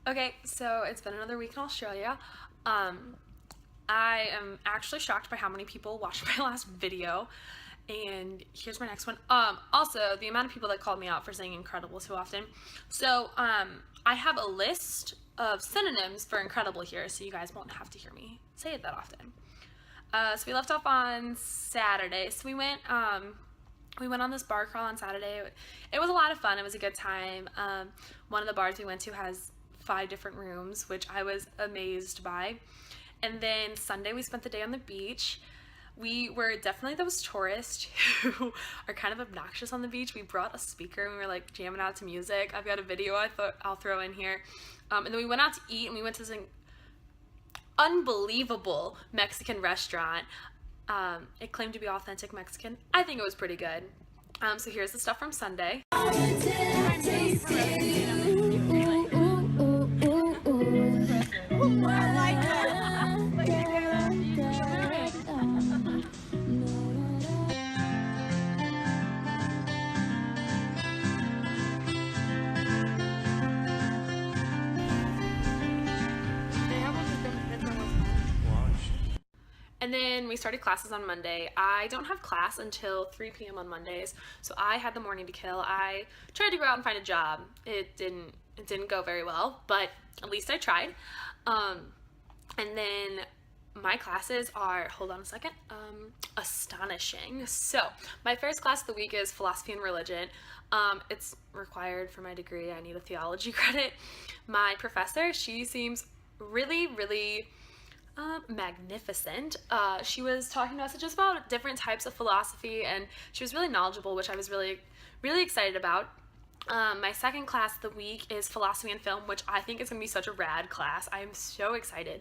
Okay, so it's been another week in Australia. I am actually shocked by how many people watched my last video. And here's my next one. Also, the amount of people that called me out for saying incredible so often. So, I have a list of synonyms for incredible here, so you guys won't have to hear me say it that often. So we left off on Saturday. So we went on this bar crawl on Saturday. It was a lot of fun. It was a good time. One of the bars we went to has 5 different rooms, which I was amazed by. And then Sunday we spent the day on the beach. We were definitely those tourists who are kind of obnoxious on the beach. We brought a speaker and we were like jamming out to music. I've got a video I thought I'll throw in here. And then we went out to eat, and we went to this unbelievable Mexican restaurant. It claimed to be authentic Mexican. I think it was pretty good. So here's the stuff from Sunday. And then we started classes on Monday. I don't have class until 3 p.m. on Mondays, so I had the morning to kill. I tried to go out and find a job. It didn't go very well, but at least I tried. And then my classes are, hold on a second, astonishing. So my first class of the week is philosophy and religion. It's required for my degree. I need a theology credit. My professor, she seems really magnificent. She was talking to us just about different types of philosophy, and she was really knowledgeable, which I was really excited about. My second class of the week is philosophy and film, which I think is going to be such a rad class. I'm so excited.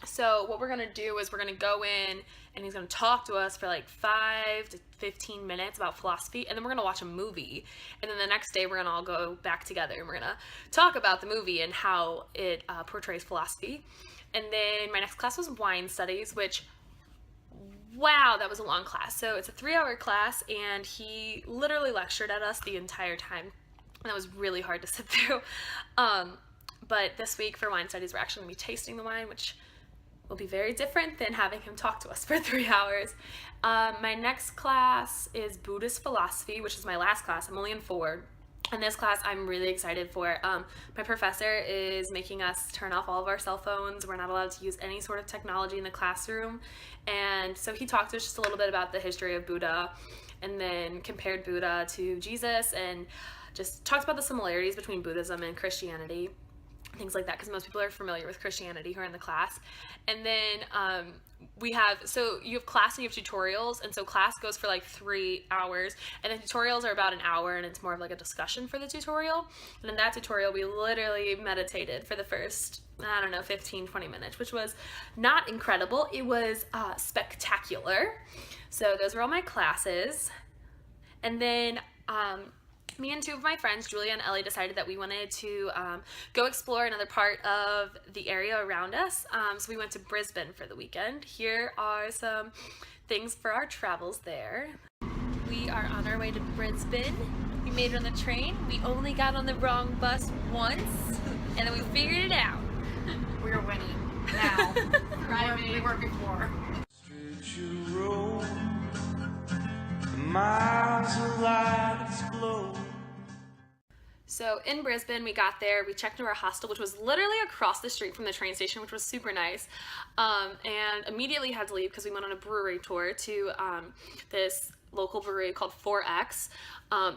So what we're going to do is we're going to go in, and he's going to talk to us for like 5 to 15 minutes about philosophy, and then we're going to watch a movie. And then the next day we're going to all go back together, and we're going to talk about the movie and how it portrays philosophy. And then my next class was wine studies, which, wow, that was a long class. So it's a 3-hour class, and he literally lectured at us the entire time. And that was really hard to sit through. But this week for wine studies, we're actually going to be tasting the wine, which will be very different than having him talk to us for 3 hours. My next class is Buddhist philosophy, which is my last class. I'm only in 4. And this class I'm really excited for. My professor is making us turn off all of our cell phones. We're not allowed to use any sort of technology in the classroom. And so he talked to us just a little bit about the history of Buddha, and then compared Buddha to Jesus, and just talked about the similarities between Buddhism and Christianity, things like that, because most people are familiar with Christianity who are in the class. And then you have class and you have tutorials, and so class goes for like 3 hours, and the tutorials are about an hour, and it's more of like a discussion for the tutorial. And in that tutorial we literally meditated for the first, 15-20 minutes, which was not incredible. It was spectacular. So those were all my classes. And then me and 2 of my friends, Julia and Ellie, decided that we wanted to go explore another part of the area around us. So we went to Brisbane for the weekend. Here are some things for our travels there. We are on our way to Brisbane. We made it on the train. We only got on the wrong bus once, and then we figured it out. We're winning now. We were before. Miles of light explode. So in Brisbane, we got there, we checked into our hostel, which was literally across the street from the train station, which was super nice, and immediately had to leave because we went on a brewery tour to this local brewery called 4X.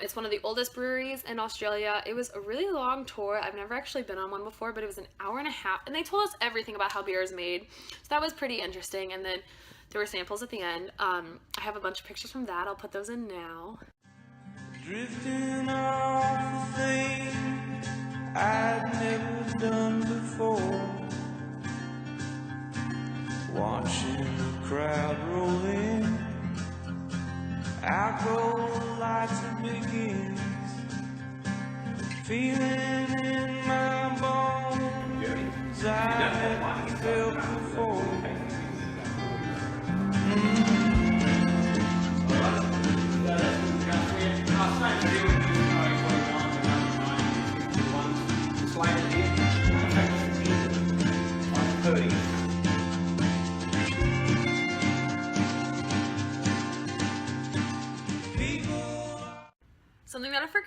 It's one of the oldest breweries in Australia. It was a really long tour. I've never actually been on one before, but it was an hour and a half, and they told us everything about how beer is made, so that was pretty interesting. And then there were samples at the end. I have a bunch of pictures from that. I'll put those in now. Drifting off the things I'd never done before, watching the crowd roll in, out go the lights and begins, feeling in my bones I never felt before. Slide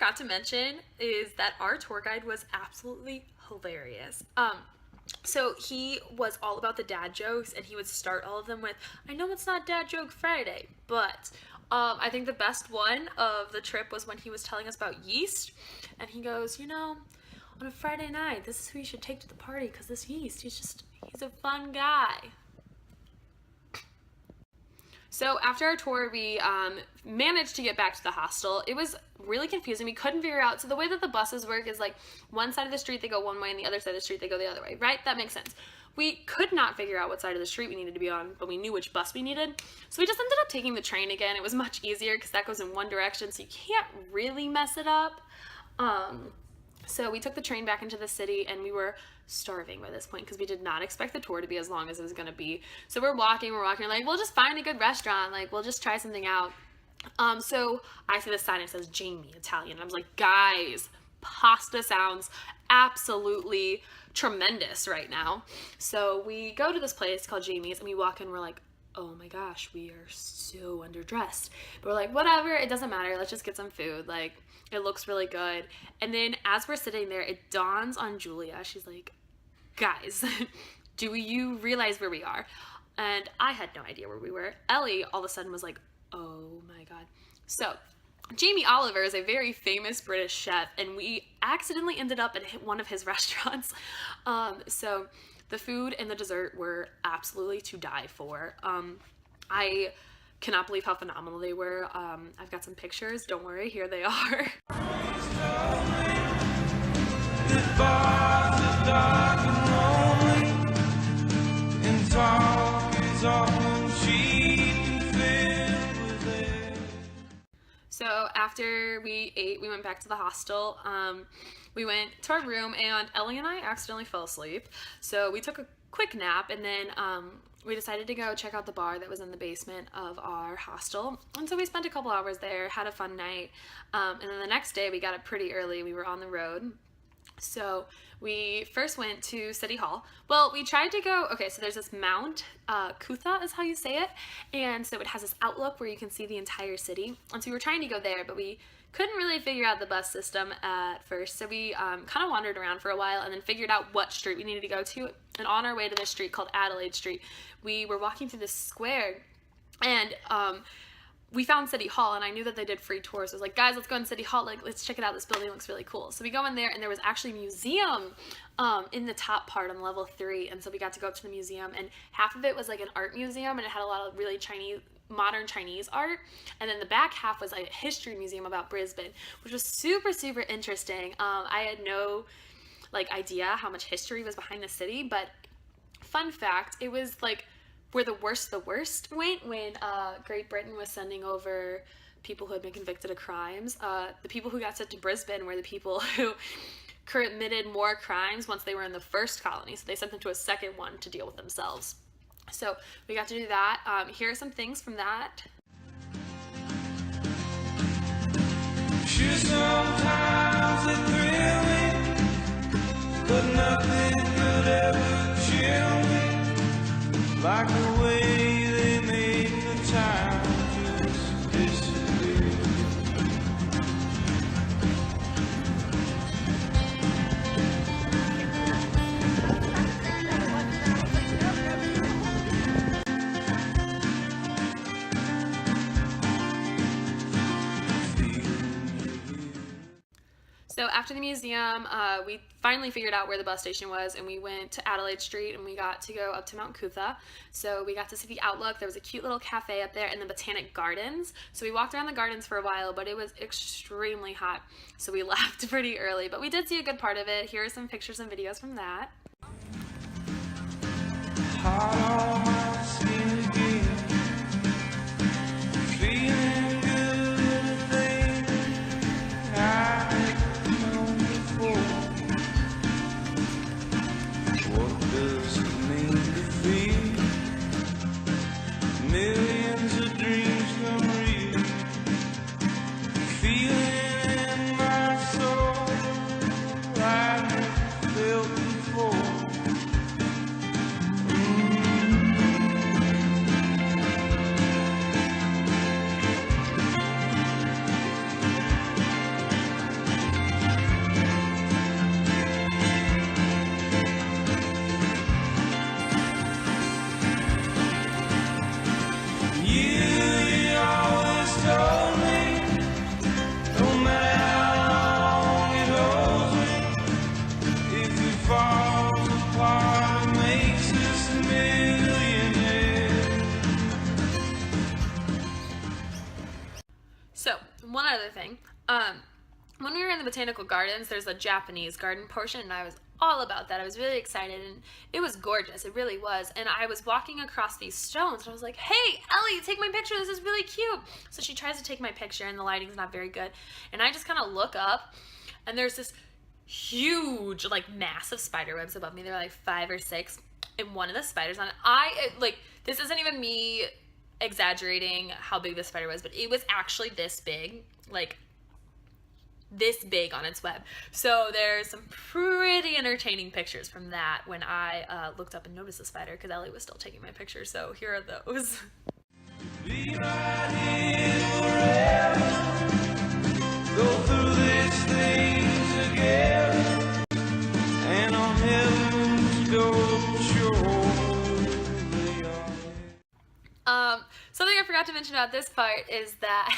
forgot to mention is that our tour guide was absolutely hilarious. So he was all about the dad jokes, and he would start all of them with, I know it's not Dad Joke Friday, but I think the best one of the trip was when he was telling us about yeast, and he goes, you know, on a Friday night, this is who you should take to the party, because this yeast, he's a fun guy. So after our tour, we managed to get back to the hostel. It was really confusing. We couldn't figure out. So the way that the buses work is like one side of the street they go one way and the other side of the street they go the other way, right? That makes sense. We could not figure out what side of the street we needed to be on, but we knew which bus we needed. So we just ended up taking the train again. It was much easier because that goes in one direction, so you can't really mess it up. So we took the train back into the city, and we were starving by this point because we did not expect the tour to be as long as it was going to be. So we're walking, like, we'll just find a good restaurant, like, we'll just try something out. So I see the sign, it says Jamie Italian, and I was like, guys, pasta sounds absolutely tremendous right now. So we go to this place called Jamie's, and we walk in, we're like, oh my gosh, we are so underdressed. But we're like, whatever, it doesn't matter, let's just get some food, like, it looks really good. And then as we're sitting there, it dawns on Julia. She's like, guys, do you realize where we are? And I had no idea where we were. Ellie all of a sudden was like, oh my God. So Jamie Oliver is a very famous British chef, and we accidentally ended up at one of his restaurants. So the food and the dessert were absolutely to die for. I cannot believe how phenomenal they were. I've got some pictures. Don't worry, here they are. So after we ate, we went back to the hostel. We went to our room, and Ellie and I accidentally fell asleep. So we took a quick nap, and then we decided to go check out the bar that was in the basement of our hostel. And so we spent a couple hours there, had a fun night. And then the next day we got up pretty early. We were on the road. So we first went to City Hall. Well, we tried to go, okay, so there's this Mount Kutha is how you say it. And so it has this outlook where you can see the entire city. And so we were trying to go there, but we couldn't really figure out the bus system at first. So we kind of wandered around for a while and then figured out what street we needed to go to. And on our way to this street called Adelaide Street, we were walking through this square, and we found City Hall, and I knew that they did free tours. I was like, guys, let's go in City Hall, like, let's check it out, this building looks really cool. So we go in there, and there was actually a museum in the top part on level 3, and so we got to go up to the museum, and half of it was like an art museum, and it had a lot of really modern Chinese art, and then the back half was like a history museum about Brisbane, which was super, super interesting. I had no idea how much history was behind the city, but fun fact, it was like where the worst went when Great Britain was sending over people who had been convicted of crimes. The people who got sent to Brisbane were the people who committed more crimes once they were in the first colony, so they sent them to a second one to deal with themselves. So we got to do that. Here are some things from that. Sure, sometimes it's thrilling, but nothing could ever chill me like the way they made the time just disappear. So after the museum, we finally figured out where the bus station was, and we went to Adelaide Street, and we got to go up to Mount Kutha. So we got to see the outlook. There was a cute little cafe up there, and the Botanic Gardens. So we walked around the gardens for a while, but it was extremely hot, so we left pretty early. But we did see a good part of it. Here are some pictures and videos from that. Hot on my skin again, feeling good, baby. I've known before. What does it mean to feel? Millions of dreams come real. Feeling in my soul I've never felt before. botanical gardens, there's a Japanese garden portion, and I was all about that. I was really excited, and it was gorgeous. It really was. And I was walking across these stones, and I was like, hey, Ellie, take my picture. This is really cute. So she tries to take my picture, and the lighting's not very good. And I just kind of look up, and there's this huge, like, massive spider webs above me. They're like 5 or 6, and one of the spiders on it, this isn't even me exaggerating how big the spider was, but it was actually this big, like this big on its web. So there's some pretty entertaining pictures from that when I looked up and noticed the spider, because Ellie was still taking my picture. So here are those. Be right here forever. Go through these things together. And on heaven's gold shore they are. Something I forgot to mention about this part is that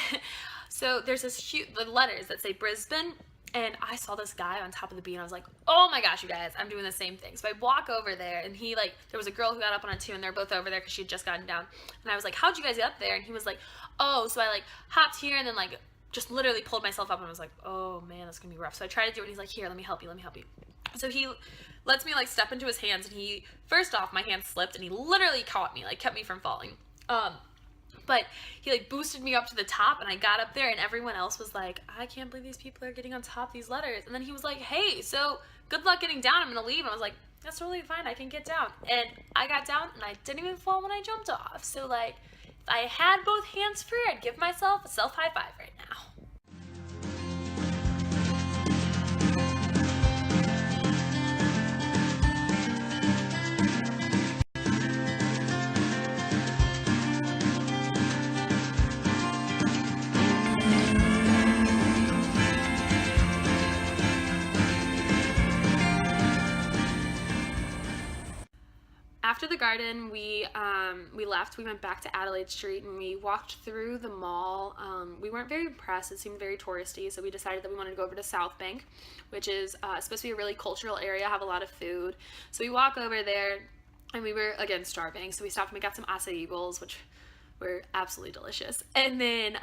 so there's this huge letters that say Brisbane, and I saw this guy on top of the bean. I was like, oh my gosh, you guys, I'm doing the same thing. So I walk over there, and there was a girl who got up on it too, and they're both over there because she had just gotten down. And I was like, how'd you guys get up there? And he was like, oh, so I like hopped here and then like just literally pulled myself up, and I was like, oh man, that's gonna be rough. So I tried to do it, and he's like, here, let me help you. So he lets me like step into his hands, and first off, my hand slipped, and he literally caught me, like kept me from falling. But he like boosted me up to the top, and I got up there, and everyone else was like, I can't believe these people are getting on top of these letters. And then he was like, hey, so good luck getting down. I'm gonna leave. And I was like, that's totally fine. I can get down. And I got down, and I didn't even fall when I jumped off. So like, if I had both hands free, I'd give myself a self high five right now. After the garden, we left. We went back to Adelaide Street, and we walked through the mall. We weren't very impressed. It seemed very touristy, so we decided that we wanted to go over to South Bank, which is supposed to be a really cultural area, have a lot of food. So we walk over there, and we were, again, starving, so we stopped and we got some acai bowls, which were absolutely delicious. And then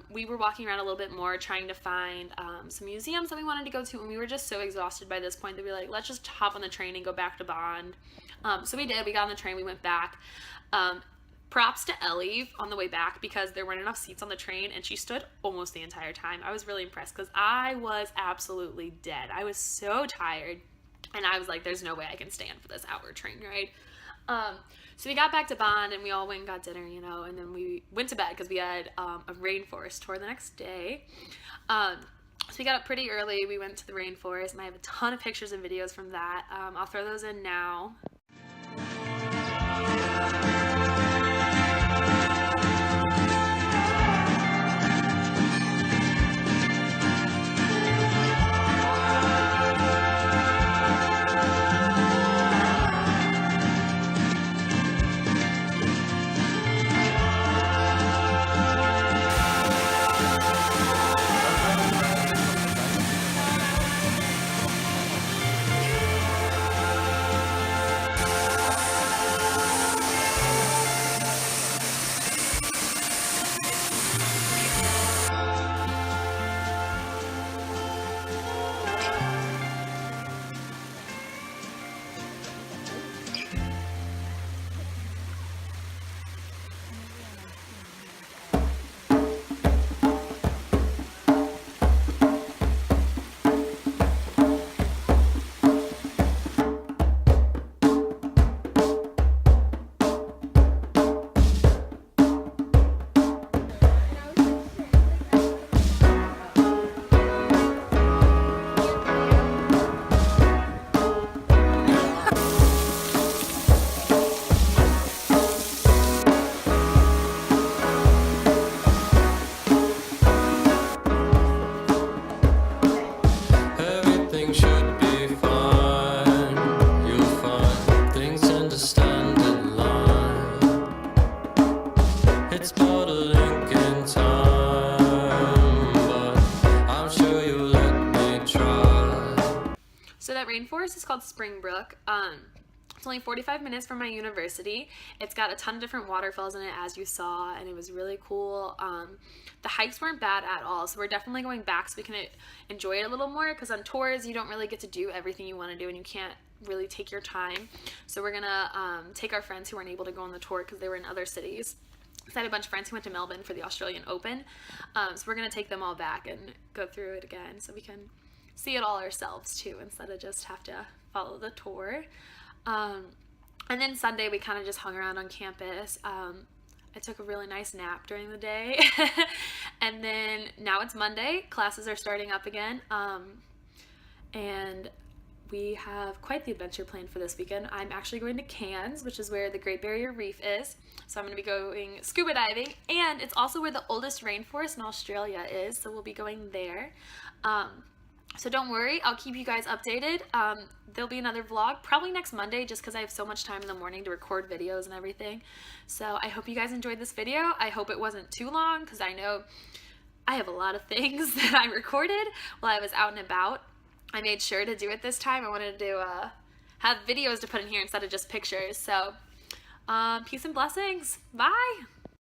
we were walking around a little bit more, trying to find some museums that we wanted to go to, and we were just so exhausted by this point that we were like, let's just hop on the train and go back to Bond. So we did. We got on the train, we went back. Props to Ellie on the way back, because there weren't enough seats on the train, and she stood almost the entire time. I was really impressed, because I was absolutely dead. I was so tired, and I was like, there's no way I can stand for this hour train ride. So we got back to Bond, and we all went and got dinner, and then we went to bed because we had a rainforest tour the next day. So we got up pretty early. We went to the rainforest, and I have a ton of pictures and videos from that. I'll throw those in now. Rainforest is called Springbrook. It's only 45 minutes from my university. It's got a ton of different waterfalls in it, as you saw, and it was really cool. The hikes weren't bad at all, so we're definitely going back so we can enjoy it a little more, because on tours you don't really get to do everything you want to do and you can't really take your time. So we're gonna take our friends who weren't able to go on the tour because they were in other cities. So I had a bunch of friends who went to Melbourne for the Australian Open, so we're gonna take them all back and go through it again so we can see it all ourselves too, instead of just have to follow the tour. And then Sunday we kind of just hung around on campus. I took a really nice nap during the day. And then now it's Monday, classes are starting up again, and we have quite the adventure planned for this weekend. I'm actually going to Cairns, which is where the Great Barrier Reef is, so I'm going to be going scuba diving, and it's also where the oldest rainforest in Australia is, so we'll be going there. So don't worry, I'll keep you guys updated. There'll be another vlog probably next Monday, just because I have so much time in the morning to record videos and everything. So I hope you guys enjoyed this video. I hope it wasn't too long, because I know I have a lot of things that I recorded while I was out and about. I made sure to do it this time. I wanted to have videos to put in here instead of just pictures. So peace and blessings. Bye.